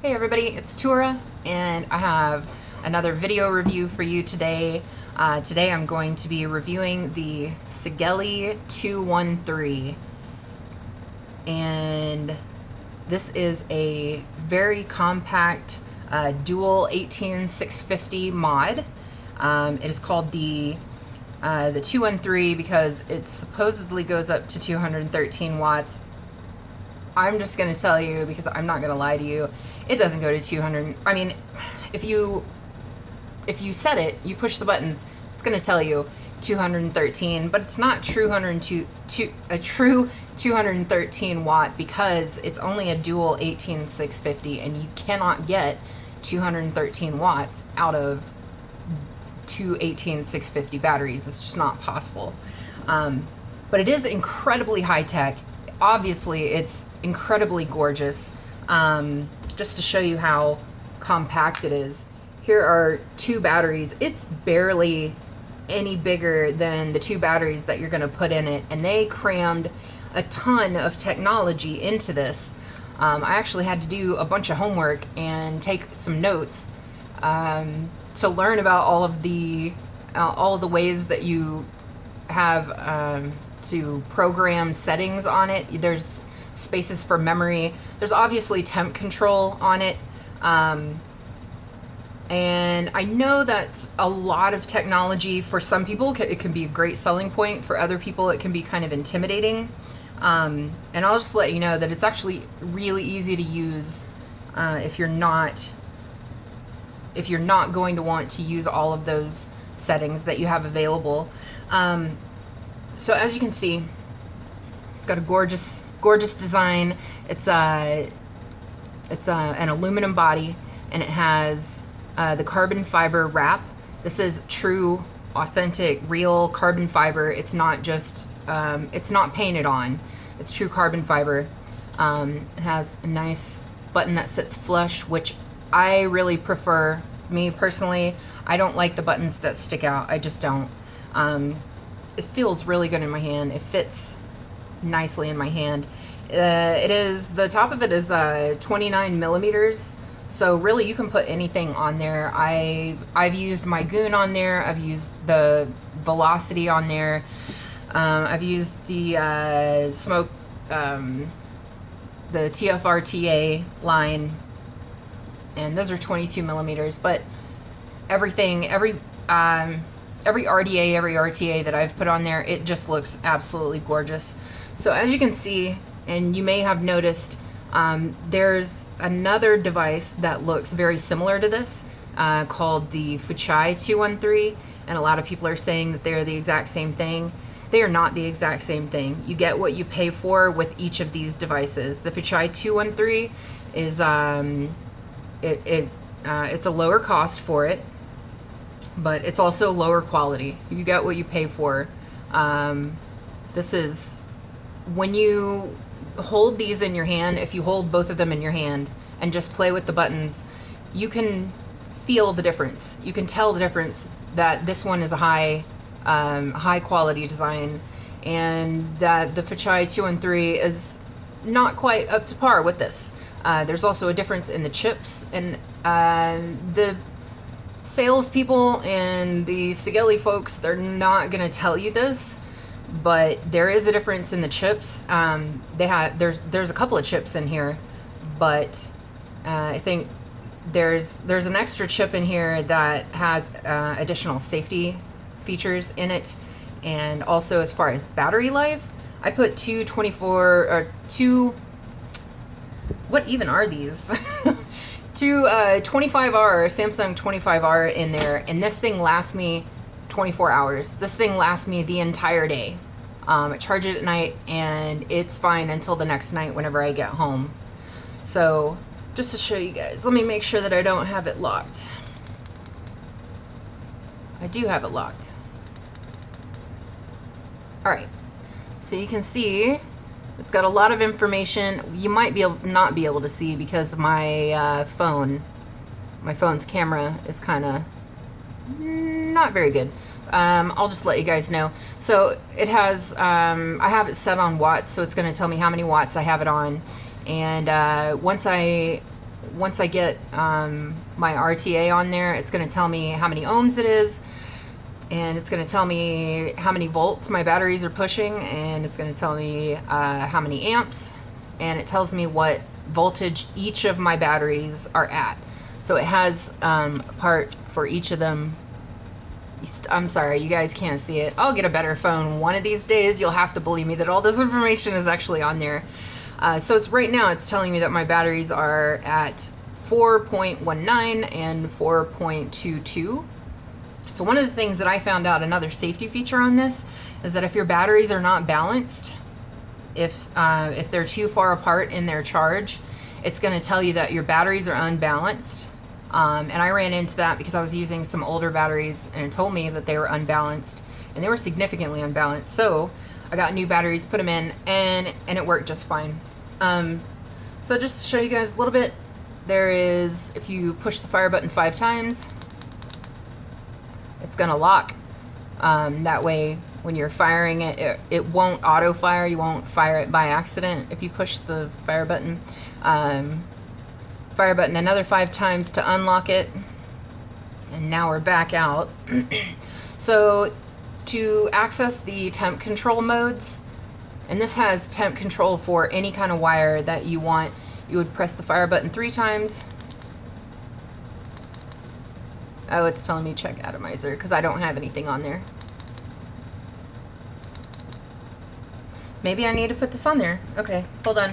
Hey everybody, it's Tura, and I have another video review for you today. Today I'm going to be reviewing the Sigelei 213, and this is a very compact dual 18650 mod. It is called the 213 because it supposedly goes up to 213 watts. I'm just going to tell you, because I'm not going to lie to you, it doesn't go to 200. I mean, if you set it, you push the buttons, it's going to tell you 213, but it's not a true 213 watt, because it's only a dual 18650, and you cannot get 213 watts out of two 18650 batteries. It's just not possible. But it is incredibly high tech. Obviously, it's incredibly gorgeous. Just to show you how compact it is, here are two batteries. It's barely any bigger than the two batteries that you're going to put in it, and they crammed a ton of technology into this. I actually had to do a bunch of homework and take some notes to learn about all of the ways that you have to program settings on it. There's spaces for memory. There's obviously temp control on it. And I know that's a lot of technology. For some people, it can be a great selling point. For other people, it can be kind of intimidating. And I'll just let you know that it's actually really easy to use if you're not going to want to use all of those settings that you have available. So as you can see, it's got a gorgeous design. It's an aluminum body, and it has the carbon fiber wrap. This is true, authentic, real carbon fiber. It's not just it's not painted on. It's true carbon fiber. It has a nice button that sits flush, which I really prefer. Me personally, I don't like the buttons that stick out. I just don't. It feels really good in my hand. It fits nicely in my hand. The top of it is 29 millimeters, so really you can put anything on there. I've used my Goon on there. I've used the Velocity on there. I've used the Smoke, the TFRTA line, and those are 22 millimeters. But every RDA, every RTA that I've put on there, it just looks absolutely gorgeous. So as you can see, and you may have noticed, there's another device that looks very similar to this called the Sigelei 213, and a lot of people are saying that they're the exact same thing. They are not the exact same thing. You get what you pay for with each of these devices. The Sigelei 213 is it's a lower cost for it, but it's also lower quality. You get what you pay for. This is, when you hold these in your hand, if you hold both of them in your hand and just play with the buttons, you can feel the difference. You can tell the difference that this one is a high quality design, and that the Sigelei 213 is not quite up to par with this. There's also a difference in the chips, and the salespeople and the Sigelei folks, they're not going to tell you this, but there is a difference in the chips. There's a couple of chips in here, but I think there's an extra chip in here that has additional safety features in it. And also, as far as battery life, I put two 25R Samsung 25R in there, and this thing lasts me 24 hours. This thing lasts me the entire day. I charge it at night, and it's fine until the next night whenever I get home. So just to show you guys, let me make sure that I don't have it locked. I do have it locked. Alright, so you can see it's got a lot of information. You might not be able to see because my phone's camera is kind of not very good. I'll just let you guys know. So it has, I have it set on watts, so it's going to tell me how many watts I have it on. And once I once I get my RTA on there, it's going to tell me how many ohms it is, and it's going to tell me how many volts my batteries are pushing, and it's going to tell me how many amps, and it tells me what voltage each of my batteries are at. So it has a part for each of them. I'm sorry, you guys can't see it. I'll get a better phone one of these days. You'll have to believe me that all this information is actually on there. So it's right now it's telling me that my batteries are at 4.19 and 4.22. So one of the things that I found out, another safety feature on this, is that if your batteries are not balanced, if they're too far apart in their charge, it's going to tell you that your batteries are unbalanced. And I ran into that because I was using some older batteries, and it told me that they were unbalanced, and they were significantly unbalanced. So I got new batteries, put them in, and it worked just fine. So just to show you guys a little bit, there is, if you push the fire button 5 times, it's going to lock. That way, when you're firing it, it won't auto fire. You won't fire it by accident if you push the fire button. Fire button another 5 times to unlock it, and now we're back out. So to access the temp control modes, and this has temp control for any kind of wire that you want, you would press the fire button 3 times. Oh, it's telling me check atomizer because I don't have anything on there. Maybe I need to put this on there. Okay, hold on.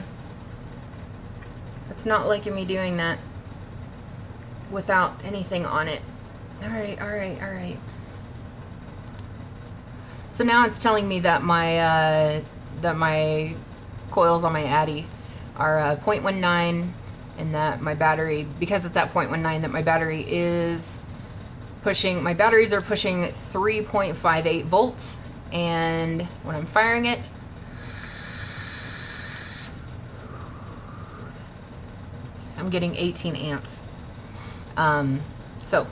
It's not liking me doing that without anything on it. All right. So now it's telling me that my coils on my Addy are 0.19, and that my battery, because it's at 0.19, that my battery is pushing. My batteries are pushing 3.58 volts, and when I'm firing it, I'm getting 18 amps. So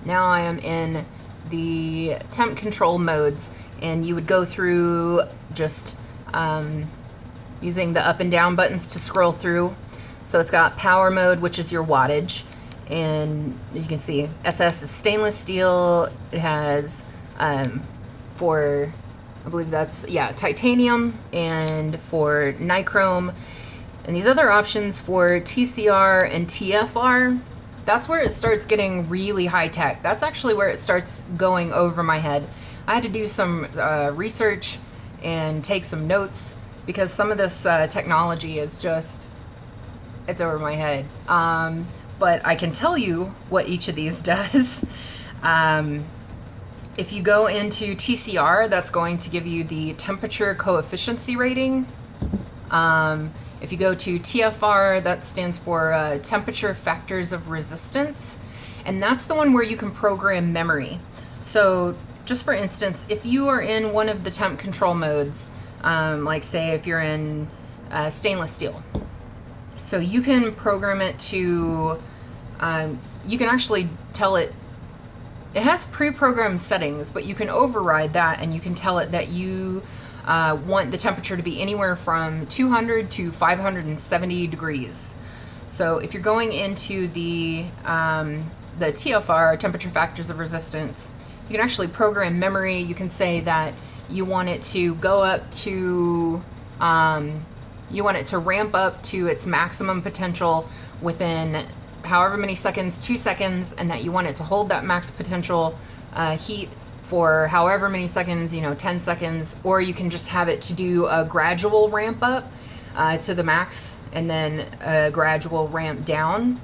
now I am in the temp control modes, and you would go through just using the up and down buttons to scroll through. So it's got power mode, which is your wattage, and as you can see, SS is stainless steel. It has for, I believe that's, yeah, titanium, and for nichrome. And these other options for TCR and TFR, that's where it starts getting really high tech. That's actually where it starts going over my head. I had to do some research and take some notes because some of this technology is just, it's over my head. But I can tell you what each of these does. If you go into TCR, that's going to give you the temperature coefficient rating. If you go to TFR, that stands for temperature factors of resistance, and that's the one where you can program memory. So just for instance, if you are in one of the temp control modes, like say if you're in stainless steel, so you can program it to, you can actually tell it, it has pre-programmed settings, but you can override that, and you can tell it that you want the temperature to be anywhere from 200 to 570 degrees. So if you're going into the TFR, temperature factors of resistance, you can actually program memory. You can say that you want it to go up to, you want it to ramp up to its maximum potential within however many seconds, 2 seconds, and that you want it to hold that max potential heat for however many seconds, 10 seconds, or you can just have it to do a gradual ramp up to the max and then a gradual ramp down.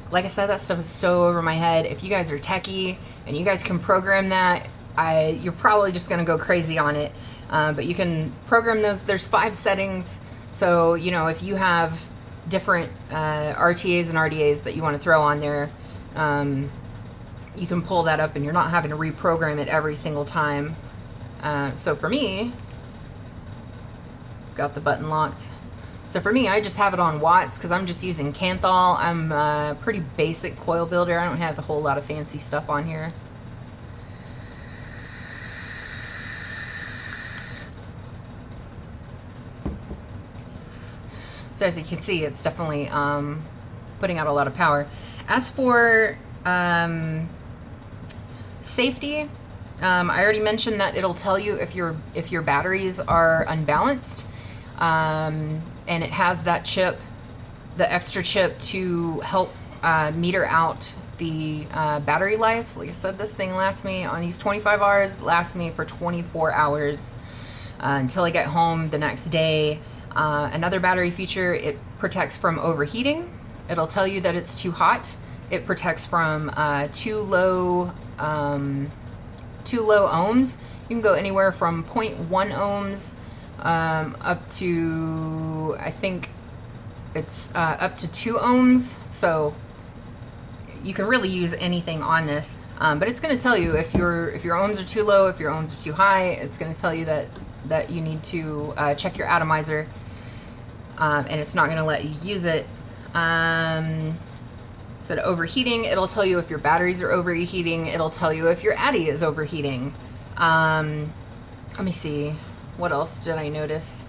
Like I said, that stuff is so over my head. If you guys are techie and you guys can program that, you're probably just gonna go crazy on it. But you can program those. There's 5 settings. So, if you have different RTAs and RDAs that you want to throw on there, you can pull that up and you're not having to reprogram it every single time. So for me, got the button locked. So for me, I just have it on watts because I'm just using Kanthal. I'm a pretty basic coil builder. I don't have a whole lot of fancy stuff on here. So as you can see, it's definitely putting out a lot of power. As for safety, I already mentioned that it'll tell you if your batteries are unbalanced, and it has that chip, the extra chip, to help meter out the battery life. Like I said, this thing lasts me, on these 25 hours, lasts me for 24 hours until I get home the next day. Another battery feature, it protects from overheating. It'll tell you that it's too hot. It protects from too low ohms. You can go anywhere from 0.1 ohms up to, I think it's up to 2 ohms. So you can really use anything on this, but it's going to tell you if your ohms are too low, if your ohms are too high. It's going to tell you that you need to check your atomizer, and it's not going to let you use it. Instead of overheating, it'll tell you if your batteries are overheating. It'll tell you if your Addy is overheating. Let me see, what else did I notice?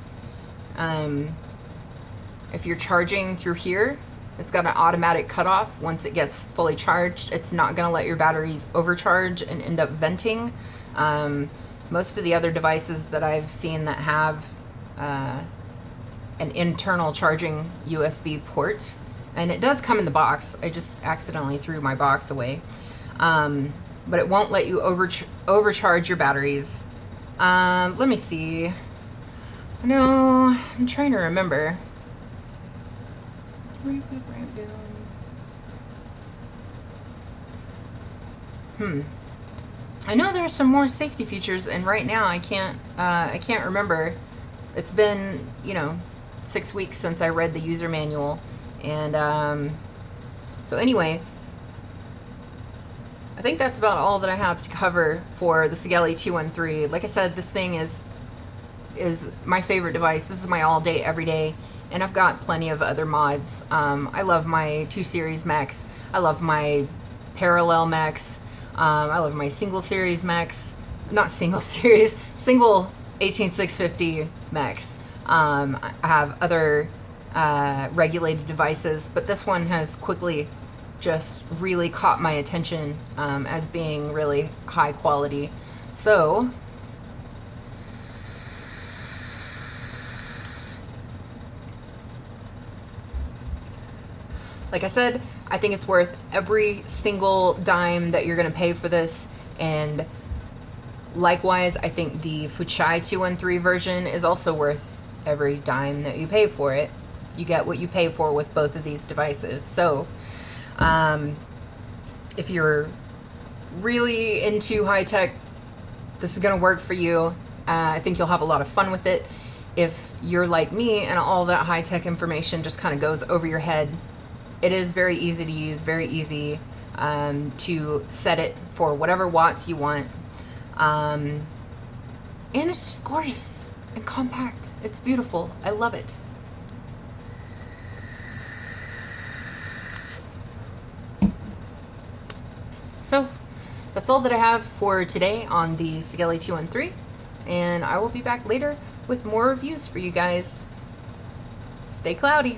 If you're charging through here, it's got an automatic cutoff. Once it gets fully charged, it's not going to let your batteries overcharge and end up venting. Most of the other devices that I've seen that have an internal charging USB port, and it does come in the box. I just accidentally threw my box away. But it won't let you overcharge your batteries. Let me see. No, I'm trying to remember. I know there's some more safety features, and right now I can't remember. It's been 6 weeks since I read the user manual, and so anyway, I think that's about all that I have to cover for the Sigelei 213. Like I said, this thing is my favorite device. This is my all day, every day, and I've got plenty of other mods. I love my 2 series mechs. I love my parallel mechs. I love my single series mechs. Not single series, single 18650 mechs. I have other regulated devices, but this one has quickly just really caught my attention as being really high quality. So like I said, I think it's worth every single dime that you're going to pay for this, and likewise, I think the Fuchai 213 version is also worth every dime that you pay for it. You get what you pay for with both of these devices. So if you're really into high tech, this is going to work for you. I think you'll have a lot of fun with it. If you're like me and all that high tech information just kind of goes over your head, it is very easy to use, very easy to set it for whatever watts you want. And it's just gorgeous and compact. It's beautiful. I love it. So that's all that I have for today on the Sigelei 213, and I will be back later with more reviews for you guys. Stay cloudy.